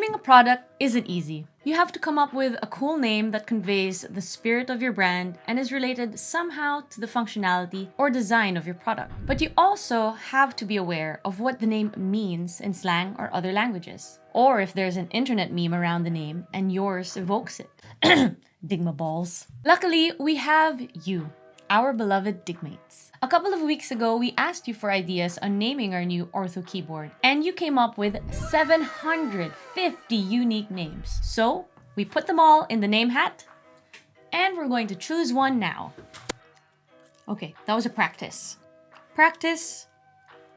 Naming a product isn't easy. You have to come up with a cool name that conveys the spirit of your brand and is related somehow to the functionality or design of your product. But you also have to be aware of what the name means in slang or other languages, or if there's an internet meme around the name and yours evokes it. Dygma balls. Luckily, we have you, our beloved Dygmates. A couple of weeks ago, we asked you for ideas on naming our new ortho keyboard, and you came up with 750 unique names. So we put them all in the name hat, and we're going to choose one now. Okay, that was a practice. Practice,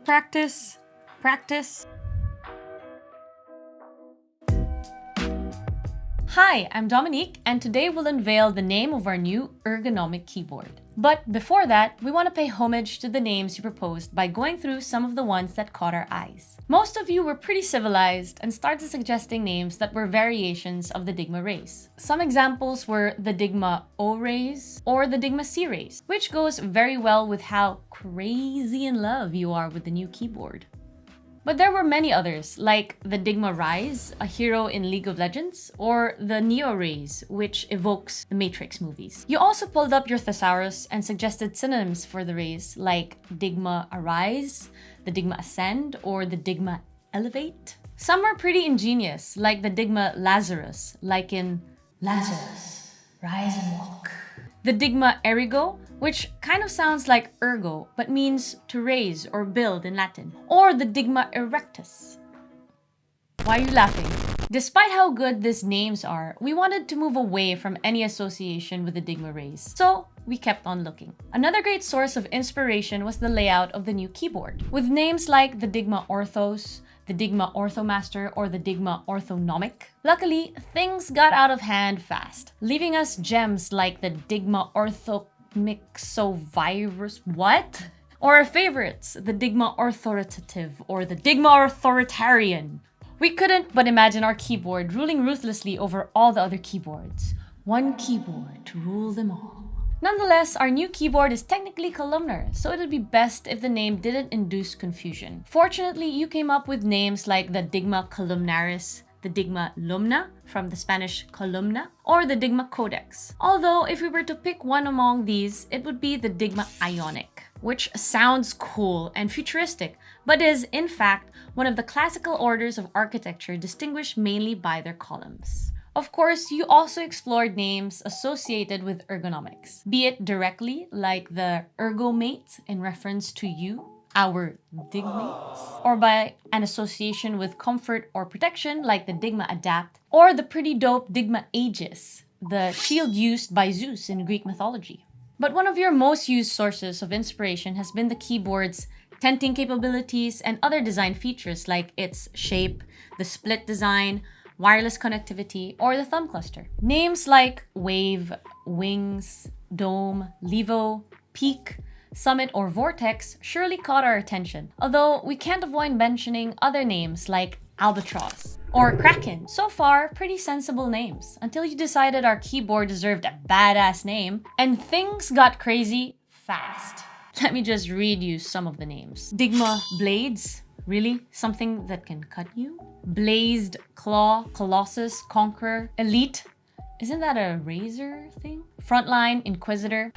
practice, practice. Hi, I'm Dominique, and today we'll unveil the name of our new ergonomic keyboard. But before that, we want to pay homage to the names you proposed by going through some of the ones that caught our eyes. Most of you were pretty civilized and started suggesting names that were variations of the Dygma Raise. Some examples were the Dygma Raise or the Dygma Raise, which goes very well with how crazy in love you are with the new keyboard. But there were many others, like the Dygma Rise, a hero in League of Legends, or the Neo Raise, which evokes the Matrix movies. You also pulled up your thesaurus and suggested synonyms for the Raise, like Dygma Arise, the Dygma Ascend, or the Dygma Elevate. Some were pretty ingenious, like the Dygma Lazarus, like in Lazarus, rise and walk. The Dygma Ergo, which kind of sounds like ergo, but means to raise or build in Latin. Or the Dygma Erectus. Why are you laughing? Despite how good these names are, we wanted to move away from any association with the Dygma Raise, so we kept on looking. Another great source of inspiration was the layout of the new keyboard. With names like the Dygma Orthos, the Dygma Orthomaster, or the Dygma Orthonomic. Luckily, things got out of hand fast, leaving us gems like the Dygma Orthomixovirus, what? Or our favorites, the Dygma Authoritative or the Dygma Authoritarian. We couldn't but imagine our keyboard ruling ruthlessly over all the other keyboards. One keyboard to rule them all. Nonetheless, our new keyboard is technically columnar, so it'd be best if the name didn't induce confusion. Fortunately, you came up with names like the Dygma Columnaris, the Dygma Lumna, from the Spanish columna, or the Dygma Codex. Although, if we were to pick one among these, it would be the Dygma Ionic, which sounds cool and futuristic, but is, in fact, one of the classical orders of architecture distinguished mainly by their columns. Of course, you also explored names associated with ergonomics, be it directly, like the Ergomates in reference to you, our Dygmates, or by an association with comfort or protection, like the Dygma Adapt, or the pretty dope Dygma Aegis, the shield used by Zeus in Greek mythology. But one of your most used sources of inspiration has been the keyboard's tenting capabilities and other design features like its shape, the split design, wireless connectivity, or the thumb cluster. Names like Wave, Wings, Dome, Levo, Peak, Summit, or Vortex surely caught our attention, although we can't avoid mentioning other names like Albatross or Kraken. So far, pretty sensible names, until you decided our keyboard deserved a badass name, and things got crazy fast. Let me just read you some of the names. Dygma Blades. Really? Something that can cut you? Blazed, Claw, Colossus, Conqueror, Elite. Isn't that a razor thing? Frontline, Inquisitor.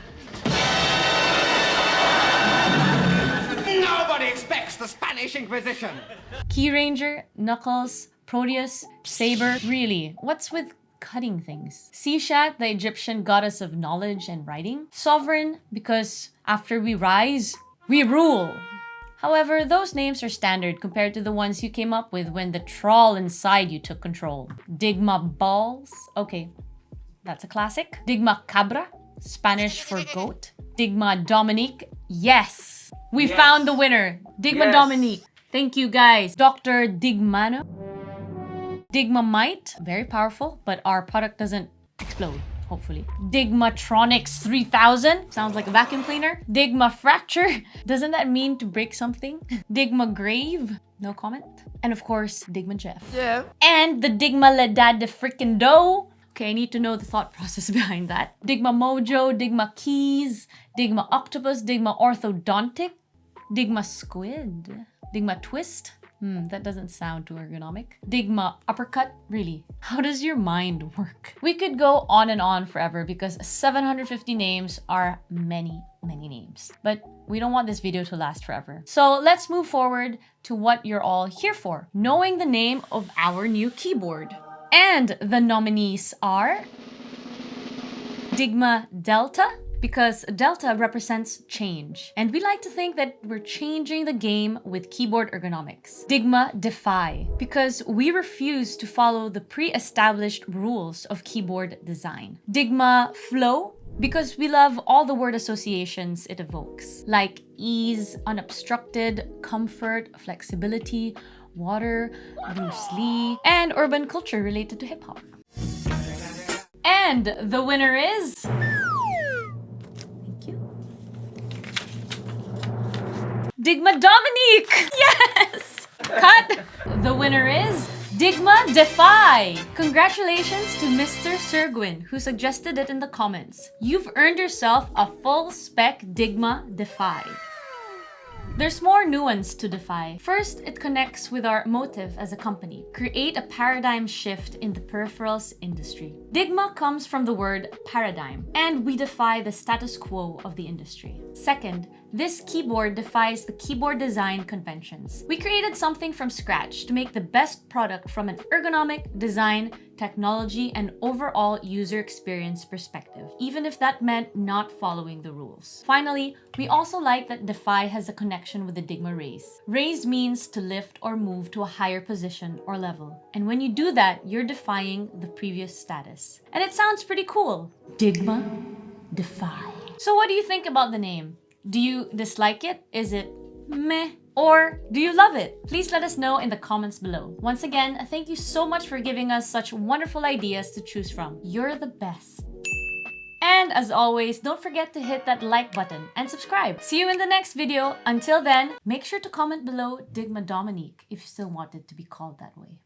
Nobody expects the Spanish Inquisition. Key Ranger, Knuckles, Proteus, Saber. Really, what's with cutting things? Sishat, the Egyptian goddess of knowledge and writing. Sovereign, because after we rise, we rule. However, those names are standard compared to the ones you came up with when the troll inside you took control. Dygma Balls, okay, that's a classic. Dygma Cabra, Spanish for goat. Dygma Dominique, yes! We found the winner, Dygma Dominique. Thank you guys. Dr. Dygmano. Dygma Might, very powerful, but our product doesn't explode. Hopefully. Dygmatronics 3000. Sounds like a vacuum cleaner. Dygma Fracture. Doesn't that mean to break something? Dygma Grave. No comment. And of course, Dygma Jeff. Yeah. And the Dygma Ledad de frickin' dough. Okay, I need to know the thought process behind that. Dygma Mojo, Dygma Keys, Dygma Octopus, Dygma Orthodontic, Dygma Squid, Dygma Twist, That doesn't sound too ergonomic. Dygma uppercut? Really? How does your mind work? We could go on and on forever because 750 names are many names. But we don't want this video to last forever. So let's move forward to what you're all here for. Knowing the name of our new keyboard. And the nominees are Dygma Delta, because Delta represents change. And we like to think that we're changing the game with keyboard ergonomics. Dygma Defy, because we refuse to follow the pre-established rules of keyboard design. Dygma Flow, because we love all the word associations it evokes, like ease, unobstructed, comfort, flexibility, water, Bruce Lee, and urban culture related to hip-hop. And the winner is... Dygma Dominique! Yes! Cut! The winner is Dygma Defy! Congratulations to Mr. Sergwin, who suggested it in the comments. You've earned yourself a full-spec Dygma Defy. There's more nuance to Defy. First, it connects with our motive as a company. Create a paradigm shift in the peripherals industry. Dygma comes from the word paradigm, and we defy the status quo of the industry. Second, this keyboard defies the keyboard design conventions. We created something from scratch to make the best product from an ergonomic, design, technology, and overall user experience perspective, even if that meant not following the rules. Finally, we also like that Defy has a connection with the Dygma Raise. Raise means to lift or move to a higher position or level. And when you do that, you're defying the previous status. And it sounds pretty cool. Dygma Defy. So what do you think about the name? Do you dislike it? Is it meh? Or do you love it? Please let us know in the comments below. Once again, thank you so much for giving us such wonderful ideas to choose from. You're the best. And as always, don't forget to hit that like button and subscribe. See you in the next video. Until then, make sure to comment below Dygma Dominique if you still want it to be called that way.